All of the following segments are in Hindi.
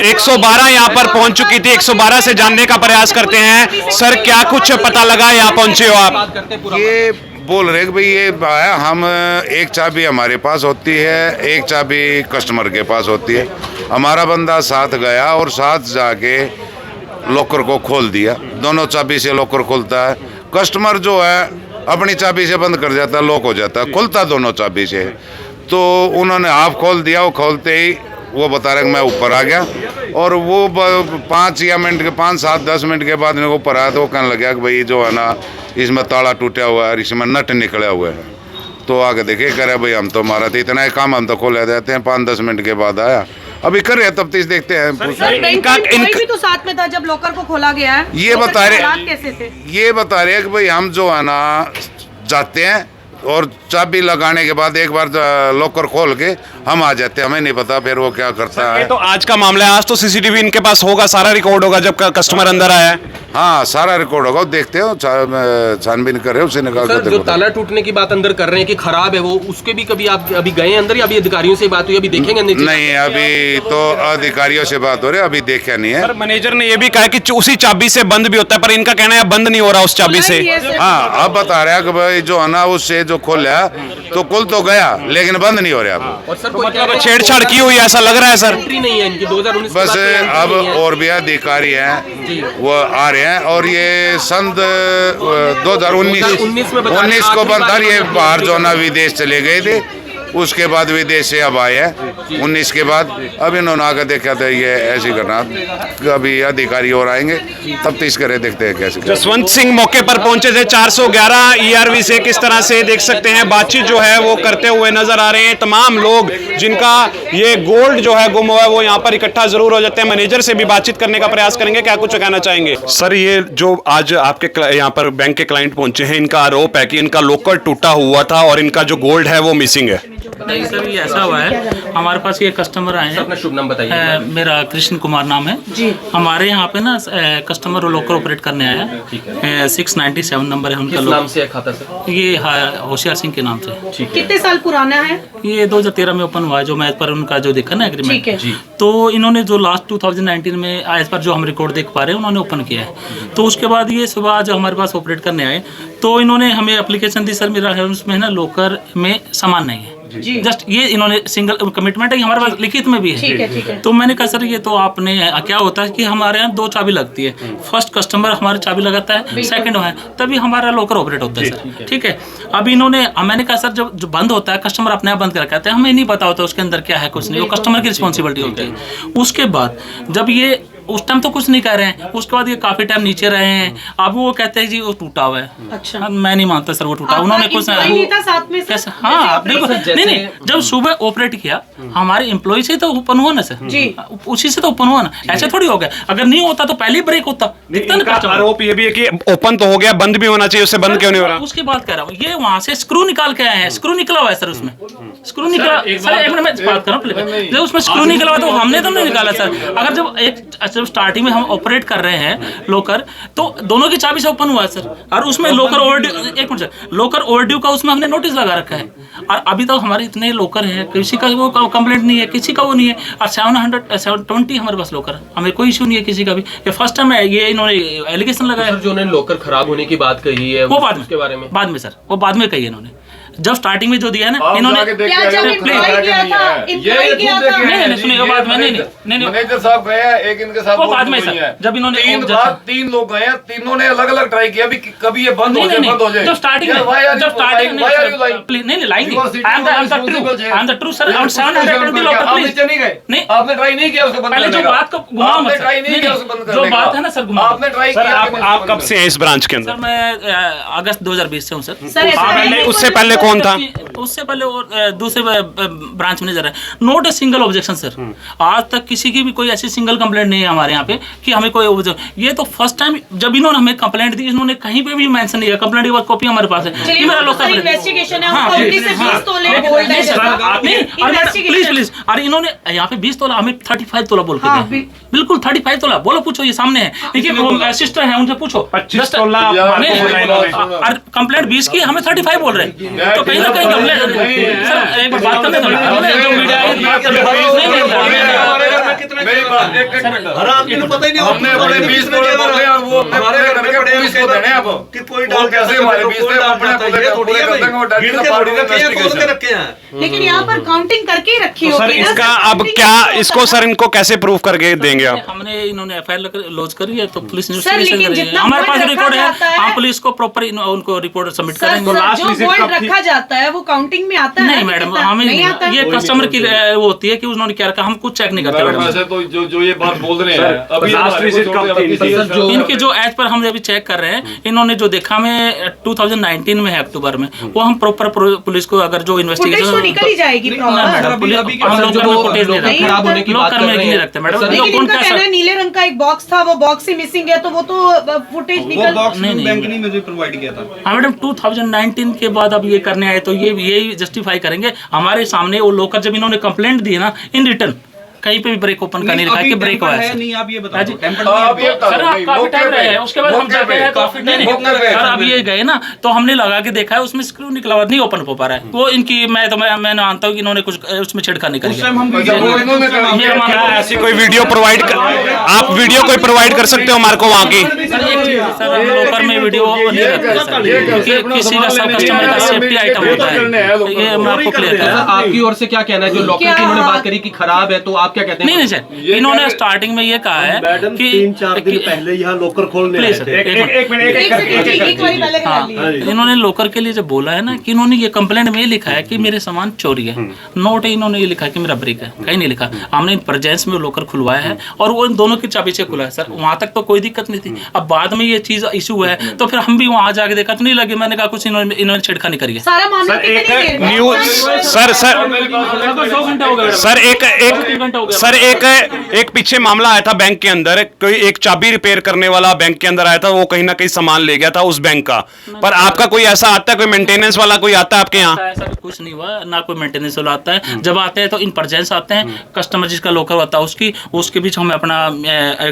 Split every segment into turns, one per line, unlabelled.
112 यहाँ पर पहुंच चुकी थी। 112 से जानने का प्रयास करते हैं। सर, क्या कुछ पता लगा, यहाँ पहुंचे हो आप?
ये बोल रहे कि भाई ये हम एक चाबी हमारे पास होती है, एक चाबी कस्टमर के पास होती है। हमारा बंदा साथ गया और साथ जाके लॉकर को खोल दिया। दोनों चाबी से लॉकर खुलता है। कस्टमर जो है अपनी चाबी से बंद कर जाता है, लॉक हो जाता है, खुलता दोनों चाबी से। तो उन्होंने हाफ खोल दिया। वो खोलते ही वो बता रहे कि मैं ऊपर आ गया, और वो 5-7-10 मिनट के बाद मेरे को ऊपर आया तो वो कहने लगा कि भाई जो है ना, इसमें ताला टूटा हुआ है, इसमें नट निकले हुए हैं। तो आगे देखे, कह रहे भाई हम तो हमारा तो इतना ही काम, हम तो खोले देते हैं। 5-10 मिनट के बाद आया, अभी कर रहे तब देखते हैं।
इनका भी तो साथ में था जब लॉकर को खोला गया है।
ये बता रहे
कैसे थे?
ये बता रहे कि भाई हम जो है ना जाते हैं और चाबी लगाने के बाद एक बार लॉकर खोल के हम आ जाते हैं। हमें नहीं पता फिर वो क्या करता है।
तो आज का मामला है, आज तो सीसीटीवी इनके पास होगा, सारा रिकॉर्ड होगा जब कस्टमर अंदर आया है।
हाँ, सारा रिकॉर्ड होगा, देखते हो, छानबीन कर रहे हो, उसे निकाल कर
जो ताला टूटने की बात अंदर कर रहे हैं कि खराब है, वो उसके भी कभी आप अभी गए अंदर या अभी अधिकारियों से बात हुई, अभी देखेंगे?
नहीं, अभी तो अधिकारियों से बात हो रही है, अभी देखा नहीं है।
मैनेजर ने ये भी कहा कि उसी चाबी से बंद भी होता है, पर इनका कहना है बंद नहीं हो रहा उस चाबी से।
हाँ, अब बता रहे हैं कि भाई जो है ना उससे जो खोला तो खुल तो गया लेकिन बंद नहीं हो रहा।
और सर
मतलब छेड़छाड़ की हुई ऐसा लग रहा है सर।
नहीं है इनकी 2019
बस अब और भी अधिकारी हैं वो आ रहे हैं, और ये सन 2019 को बंद था। ये बाहर जो ना विदेश चले गए थे, उसके बाद विदेश से अब आए हैं 19 के बाद। अब इन्होंने आकर देखा था ये ऐसी घटना, अभी अधिकारी और आएंगे तब तीस करे, देखते हैं कैसे।
जसवंत सिंह मौके पर पहुंचे थे। 411 ERV से किस तरह से देख सकते हैं बातचीत जो है वो करते हुए नजर आ रहे हैं। तमाम लोग जिनका ये गोल्ड जो है गुम हुआ है वो यहाँ पर इकट्ठा जरूर हो जाते हैं। मैनेजर से भी बातचीत करने का प्रयास करेंगे, क्या कुछ कहना चाहेंगे? सर, ये जो आज आपके यहाँ पर बैंक के क्लाइंट पहुंचे हैं, इनका आरोप है कि इनका लॉकर टूटा हुआ था और इनका जो गोल्ड है वो मिसिंग है।
नहीं सर, ये ऐसा हुआ है, हमारे पास ये कस्टमर आए हैं।
अपना शुभ नाम बताइए।
मेरा कृष्ण कुमार नाम है जी। हमारे यहाँ पे ना कस्टमर लॉकर ऑपरेट करने आया है। 697 नंबर है उनका।
नाम से खाता सर? ये
होशियार सिंह के नाम से।
कितने साल पुराना है
ये? 2013 में ओपन हुआ है, जो मैच पर उनका जो देखा ना एग्रीमेंट। तो इन्होंने जो लास्ट 2019 में एज पर जो हम रिकॉर्ड देख पा रहे हैं उन्होंने ओपन किया है। तो उसके बाद ये सुबह जो हमारे पास ऑपरेट करने आए तो इन्होंने हमें एप्लीकेशन दी, सर मेरा है उसमें ना लॉकर में सामान नहीं है। जस्ट ये इन्होंने सिंगल कमिटमेंट है, हमारे पास लिखित में भी है। ठीक है। तो मैंने कहा सर ये तो आपने क्या होता है कि हमारे यहाँ 2 चाबी लगती है। फर्स्ट कस्टमर हमारी चाबी लगाता है, सेकंड है तभी हमारा लॉकर ऑपरेट होता है सर। ठीक है। अब इन्होंने मैंने कहा सर जब जो बंद होता है कस्टमर अपने आप बंद कर कहते हैं, हमें नहीं पता होता उसके अंदर क्या है, कुछ नहीं, वो कस्टमर की रिस्पॉन्सिबिलिटी होती है। उसके बाद जब ये उस टाइम तो कुछ नहीं कह रहे हैं, उसके बाद ये काफी टाइम नीचे रहे हैं। अब वो कहते हैं जी वो टूटा हुआ है।
अच्छा।
मैं नहीं मानता सर वो टूटा। उन्होंने कुछ
कैसे?
हाँ बिल्कुल नहीं, जब सुबह ऑपरेट किया हमारे एम्प्लॉय से तो ओपन हुआ ना सर जी, उसी से तो ओपन हुआ ना, ऐसे थोड़ी हो गया। अगर नहीं होता तो पहले ही ब्रेक होता। दिखता ना
आरोप ये भी है कि ओपन तो हो गया, बंद भी होना चाहिए, उससे बंद क्यों नहीं हो रहा?
उसकी बात कर रहा हूँ, ये वहाँ से स्क्रू निकाल के आए हैं। स्क्रू निकला हुआ है सर, उसमें स्क्रू निकला। सर एक मिनट मैं बात कर रहा हूँ, जब उसमें स्क्रू निकला हुआ तो हमने तो नहीं निकाला सर। अगर जब स्टार्टिंग में हम ऑपरेट कर रहे हैं लॉकर, तो दोनों की चाबी से ओपन हुआ है सर। और उसमें लॉकर ओवरड्यू, एक मिनट सर, लॉकर ओवरड्यू का उसमें हमने नोटिस लगा रखा है। और अभी तक हमारे इतने लॉकर हैं, किसी का वो कंप्लेंट नहीं है, किसी का वो नहीं है। और 720 हमारे पास लॉकर है, हमें कोई इशू नहीं है किसी का भी। ये फर्स्ट टाइम है ये इन्होंने एलिगेशन लगाया।
जो उन्होंने लॉकर खराब होने की बात कही है
वो बाद
के बारे में
सर, वो बाद में कही इन्होंने। जब स्टार्टिंग में जो दिया ना इन्होंने,
मैनेजर
साहब गए हैं, एक इनके साथ
बाद में सर, जब इन्होंने
3 लोग गए हैं, तीनों ने अलग अलग ट्राई किया कभी ये बंद हो जाए।
जब स्टार्टिंग में नहीं line, I am the true sir. 720 locker please नहीं,
आपने ट्राई नहीं किया उसको बंद करने का।
पहले जो बात को घुमाओ मत,
ट्राई नहीं किया उसको बंद करने
जो बात है ना सर घुमाओ।
आपने ट्राई किया।
आप कब से हैं इस ब्रांच के अंदर?
सर मैं अगस्त 2020 से हूँ सर।
उससे पहले कौन था?
उससे पहले और दूसरे ब्रांच मैनेजर है। Note a single objection sir. आज तक किसी की भी कोई ऐसी सिंगल कंप्लेंट नहीं है हमारे यहाँ पे कि हमें कोई ऑब्जेक्शन। ये तो फर्स्ट टाइम जब इन्होंने हमें कंप्लेंट दी, इन्होंने कहीं पे भी मेंशन नहीं किया। कंप्लेंट की कॉपी हमारे पास है, ये मेरा लोकल
इन्वेस्टिगेशन है।
प्लीज। अरे इन्होंने यहाँ पे 20 तोला, हमें 35 तोला बोल के गए। बिल्कुल 35 तोला बोलो, पूछो ये सामने है, देखिए सिस्टर है उनसे पूछो। 25 तोला कंप्लेंट 20 की, हमें 35 बोल रहे हैं। तो कहीं ना कहीं कंप्लेंट सर एक बात करने दो हमने जो मीडिया है बात कर
मेरी बात एक मिनट हर आदमी को पता ही नहीं हमने अपने 20 तोड़े बोले और वो हमारे घर के पुलिस को देने अब कि कोई डाल कैसे हमारे 20 से अपने पूरे कर देंगे और डायरेक्ट का रखे हैं।
लेकिन यहाँ पर काउंटिंग करके ही रखी
सर
होगी ना,
इसका अब
counting
क्या
नहीं
इसको
होता।
सर इनको कैसे प्रूफ करके देंगे आप?
हमने इन्होंने एफआईआर लॉन्च करी है तो पुलिस
लेकिन
इन्वेस्टिगेशन कर रही है।
जितना
हमारे पास
point
रिकॉर्ड
रखा जाता
है
है-
हम पुलिस को प्रॉपर उनको रिपोर्ट सबमिट
सर,
करेंगे।
सर, जो पॉइंट रखा जाता है वो काउंटिंग में आता है
नहीं
ना,
मैडम
कितना?
हमें
नहीं आता है?
ये कस्टमर की वो होती है कि उन्होंने क्या रखा हम कुछ चेक नहीं करते
मैडम
मैडम।
ऐसे तो जो ये बात बोल रहे हैं अभी
लास्ट विजिट कब थी?
इनके जो एज पर हम अभी चेक कर रहे हैं इन्होंने जो देखा हमें 2019 में है अक्टूबर में वो हम प्रॉपर पुलिस को अगर जो
फुटेज तो
इन्वेस्टिगेशन
निकल ही जाएगी
मैडम पुलिस हम लोग में फुटेज नहीं रखते
खराब होने की बात
लोकर
कर
में
रहे
नहीं
हैं।
रखते मैडम।
लेकिन
कौन
इनका
क्या
कहना है नीले रंग का एक बॉक्स था, वो बॉक्स ही मिसिंग है, तो वो तो फुटेज निकल
नहीं बैंक ने मुझे प्रोवाइड किया था। हाँ मैडम 2019 के बाद अब ये करने आए तो ये यही जस्टिफाई करेंगे हमारे सामने वो लोकर जब इन्होंने कंप्लेंट दी है ना इन रिटर्न कहीं पे भी ब्रेक ओपन करने लिखा है कि ब्रेक हुआ है।
नहीं आप ये
हाँ जी।
आप ये
सर आप काफी टाइम रहे हैं उसके बाद हम जाते हैं तो
काफी
नहीं सर अब ये गए ना तो हमने लगा के देखा है उसमें स्क्रू निकला हुआ नहीं ओपन हो पा रहा है वो इनकी मैं मानता हूँ कि इन्होंने कुछ उसमें छेड़खानी करी है। मेरा मानना है
ऐसी कोई वीडियो प्रोवाइड आप वीडियो कोई प्रोवाइड कर सकते हो हमारे को वहाँ की?
सर एक चीज है सर हम लोकर में वीडियो नहीं रखते सर क्योंकि किसी का सब कस्टमर का सेफ्टी आइटम होता है ये मैं आपको क्लियर कर रहा हूँ।
आपकी ओर से क्या कहना है जो लॉकर की इन्होंने बात करी कि खराब है तो आप क्या कहते हैं?
नहीं सर इन्होंने स्टार्टिंग में ये कहा है
मैडम
कि
3-4 दिन पहले यहाँ लोकर खोलने आए
प्लीज
थे।
एक मिनट
एक सेकंड, एक बारी पहले करा
हाँ
ली।
इन्होंने लोकर के लिए जब बोला है ना कि इन्होंने ये कंप्लेंट में ये लिखा है कि मेरे सामान चोरी है नोट है इन्होंने ये लिखा है कि मेरा ब्रेक है कहीं नहीं लिखा। हमने प्रेजेंस में लोकर खुलवाया है और वो इन दोनों की चाबी से खुला है सर वहां तक तो कोई दिक्कत नहीं थी। अब बाद में ये चीज इशू है तो फिर हम भी वहां जाके देखा तो नहीं लगे मैंने कहा कुछ इन्होंने छेड़खानी करी है।
सारा मामला कितनी देर में?
न्यूज सर
2 घंटे हो गए
सर एक पीछे मामला आया था बैंक के अंदर कोई एक चाबी रिपेयर करने वाला बैंक के अंदर आया था वो कहीं ना कहीं सामान ले गया था उस बैंक का। पर आपका कोई ऐसा आता है कोई मेंटेनेंस वाला कोई आता है आपके यहाँ?
ऐसा कुछ नहीं हुआ ना कोई मेंटेनेंस वाला आता है। जब आते हैं तो इन प्रेजेंस आते हैं कस्टमर जिसका लोकर होता है उसके बीच हम अपना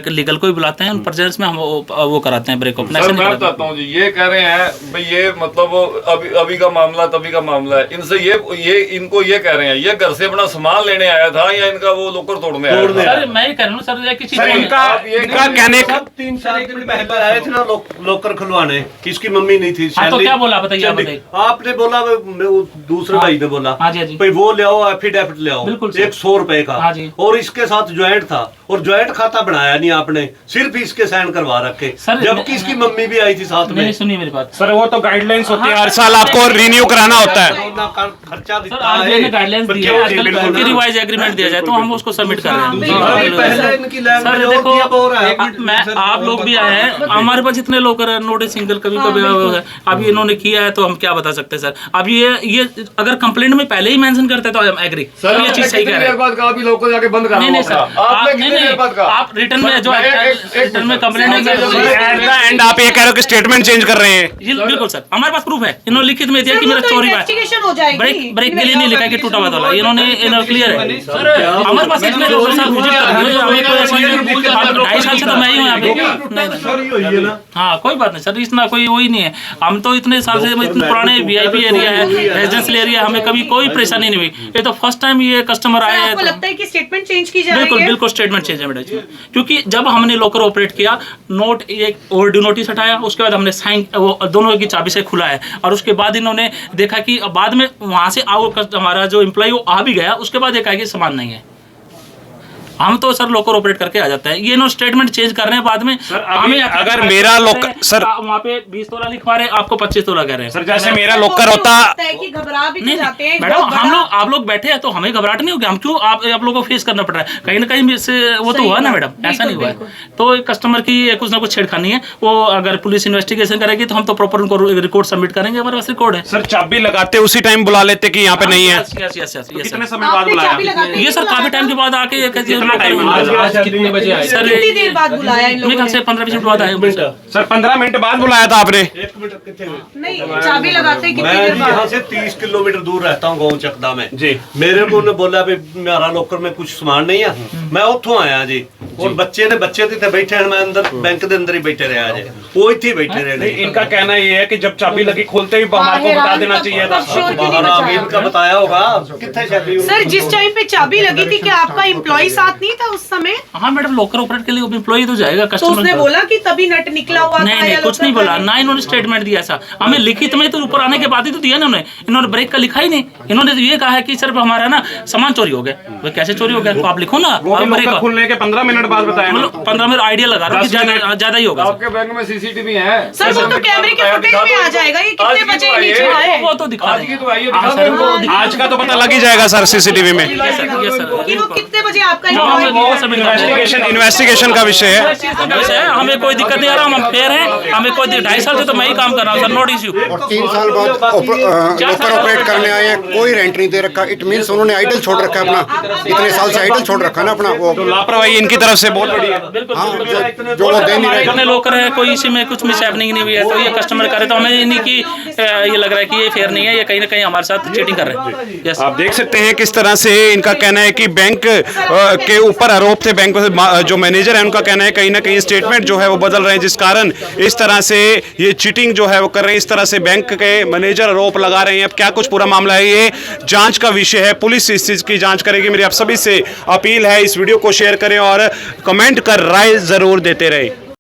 लीगल को भी बुलाते हैं प्रेजेंस में हम वो कराते हैं ब्रेक ओपन।
सर मैं बताता हूँ जी ये कह रहे हैं भाई ये मतलब अभी का मामला तभी का मामला है इनसे ये इनको ये कह रहे हैं ये घर से अपना सामान लेने आया था या इनका वो लोकर तोड़ने आया था?
सर मैं ही कह रहा हूँ सर किसी
इनका कहने का
3-4 दिन पहले आए थे ना लोकर खुलवाने इसकी मम्मी नहीं थी
हाँ, तो
शैली।
क्या बोला बताइए आप बताइए।
आपने बोला वो दूसरे भाई ने बोला
हाँ जी, हाँ जी।
भाई वो ले आओ एफिडेविट ले आओ
बिल्कुल सर।
100 रुपए का
हाँ जी।
और इसके साथ ज्वाइंट था और ज्वाइंट खाता बनाया नहीं आपने सिर्फ इसके साइन करवा रखे
सर,
जबकि इसकी मम्मी भी आई थी साथ में।
नहीं सुनिए मेरी बात
सर वो तो गाइडलाइंस होती है हर साल आपको रिन्यू कराना होता है।
खर्चा
सर
दिखता
आरबीआई ने
है
गाइडलाइंस दी है आजकल कि रिवाइज एग्रीमेंट दिया जाए तो हम उसको सबमिट कर रहे हैं।
पहले इनकी लैंग्वेज
सर
और
देखो
दिया हो रहा है।
मैं आप लोग भी आए हैं हमारे पास इतने लोग नोटिस सिंगल कभी कभी है अब ये इन्होंने किया है तो हम क्या बता सकते हैं सर। अब ये अगर कंप्लेंट में पहले ही मेंशन करते तो हम एग्री
सर
ये चीज सही कह रहे हैं।
बाद का अभी लोकर जाके बंद करा
नहीं नहीं सर
आपने
नहीं
कितनी देर बाद का
आप रिटर्न में जो
एक
रिटर्न में कंप्लेंट
एट द एंड आप ये कह रहे हो कि स्टेटमेंट चेंज कर रहे हैं?
बिल्कुल सर हमारे पास प्रूफ है इन्होंने लिखित में दिया कि मेरा चोरी हुआ है।
इन्वेस्टिगेशन हो जाएगी।
ब्रेक के लिए नहीं लिखा कि टूटा हुआ वाला इन्होंने क्लियर है हमारे पास इतने लोग साथ विजिट कर हमें कोई ऐसा नहीं 2.5 साल से तो मैं ही हूँ यहाँ पे। हाँ कोई बात नहीं सर इतना कोई वही नहीं है हम तो इतने साल से इतने पुराने VIP एरिया है रेजिडेंशियल एरिया हमें कभी कोई परेशानी नहीं हुई। ये तो फर्स्ट टाइम ये कस्टमर आए हैं
आपको लगता है कि स्टेटमेंट चेंज की जाएगी?
बिल्कुल बिल्कुल स्टेटमेंट चेंज है बेटा क्योंकि जब हमने लोकर ऑपरेट किया नोट एक ओवरड्यू नोटिस हटाया उसके बाद हमने साइन वो दोनों की चाबी से खुला है और उसके बाद इन्होंने देखा कि बाद में वहां से हमारा जो एम्प्लॉय वो आ भी गया उसके बाद ये कहा कि सामान नहीं है हम तो सर लोकर ऑपरेट करके आ जाते हैं ये नो स्टेटमेंट चेंज कर रहे हैं बाद में हमें
अगर मेरा लोकर सर
वहाँ पे 20 तोला लिखवा रहे हैं आपको 25 तोला कह रहे हैं
सर जैसे मेरा लोकर होता
है कि घबरा भी
नहीं
जाते हैं
मैडम हम लोग आप लोग बैठे हैं तो हमें घबराहट नहीं होगी हम क्यों आप लोगों को फेस करना पड़ रहा है कहीं ना कहीं से वो तो हुआ ना मैडम ऐसा नहीं हुआ है तो कस्टमर की कुछ ना कुछ छेड़खानी है वो अगर पुलिस इन्वेस्टिगेशन करेगी तो हम तो प्रॉपर उनको रिकॉर्ड सबमिट करेंगे हमारे पास रिकॉर्ड है।
सर चाबी लगाते उसी टाइम बुला लेते कि यहाँ पे नहीं है?
यस
कितने समय बाद बुलाया?
ये सर काफी टाइम के बाद आके ये कहते हैं लोग
कितने बजे आए?
सर
कितनी देर बाद बुलाया इन
मेरे
लोगों
ख्याल से
ने?
15-20 मिनट बाद आए
सर 15 मिनट बाद बुलाया था आपने?
नहीं, चाबी लगाते ही कितनी
मैं
देर
जी यहाँ
बाद?
से 30 किलोमीटर दूर रहता हूँ गाँव चकदा में
जी।
मेरे को ने बोला भी मेरा लोकर में कुछ सामान नहीं है, मैं उतो आया जी। और बच्चे थे बैठे हैं, मैं अंदर बैंक के अंदर ही बैठे रहा जी, वो इतने बैठे रहे।
इनका कहना ये है कि जब चाबी लगी खोलते ही हमारे को बता देना चाहिए था।
श्योर क्यों नहीं
बाहर
बचाया?
इनका बताया होगा कितने चाबी
सर जिस टाइम पे चाबी लगी थी, क्या आपका एम्प्लॉय साथ नहीं था उस समय?
हाँ मैडम, लॉकर ऑपरेट के लिए एम्प्लॉय तो जाएगा
तो
कस्टमर।
उसने बोला कि तभी नट निकला हुआ था?
नहीं
या
कुछ
लोकर
नहीं बोला
का
ना, इन्होंने स्टेटमेंट दिया ऐसा हमें लिखित में, तो ऊपर आने के बाद ही तो दिया ना इन्होंने ब्रेक का लिखा ही नहीं। इन्होंने तो ये कहा है कि सिर्फ हमारा ना सामान चोरी हो गया। वो कैसे चोरी हो गया? तो आप लिखो ना,
वो भी
आप ब्रेक
लोकर खुलने के 15 मिनट बाद बताया ना।
15 मिनट आइडिया लगा रहा हूँ कि ज्यादा ही होगा।
आपके बैंक में सीसीटीवी है
सर वो तो कैमरे के फुटेज में आ जाएगा, ये कितने बजे ये नीचे आए?
वो तो दिखा
आज की तो आई है,
हाँ,
दिखा
सर,
दो
वो
इनको।
आज का तो पता लग ही जाएगा सर सीसीटीवी में।
Yes, sir.
कि वो कितने बजे आपका
हाँ,
एम्प्लॉय
वो
गया?
सब
इन्वेस्टिगेशन का विषय है।
हमें कोई दिक्कत नहीं आ रहा, हम फेयर हैं, हमें कोई 2.5 साल से तो मैं ही काम कर रहा हूँ सर, नोट इश्यू।
और 3 साल बाद लोकर ऑपरेट करने आए हैं, कोई रेंट नहीं दे रखा। इट मीन्स उन्होंने आइडल छोड़ रखा है अपना, इतने साल से आइडल छोड़ रखा है ना अपना वो।
तो लापरवाही इनकी तरफ से बहुत बड़ी है।
हाँ, जो वो दे नहीं रहे।
अपने लोकर है, कोई इसी में कुछ मिस हैपनिंग नहीं हुई है, तो ये कस्टमर करे तो हमें नहीं कि ये लग रहा है कि ये फेयर नहीं है, ये कहीं ना कहीं हमारे साथ चीटिंग कर रहे हैं। यस,
आप देख सकते हैं किस तरह से इनका कहना है कि बैंक के ऊपर आरोप थे। बैंक जो मैनेजर है उनका कहना है कहीं ना कहीं स्टेटमेंट जो है वो बदल रहे हैं, जिस कारण इस तरह से ये चीटिंग जो है वो कर रहे हैं। इस तरह से बैंक के मैनेजर आरोप लगा रहे हैं। अब क्या कुछ पूरा मामला है, ये जांच का विषय है, पुलिस इस चीज की जांच करेगी। मेरी आप सभी से अपील है, इस वीडियो को शेयर करें और कमेंट कर राय जरूर देते रहे।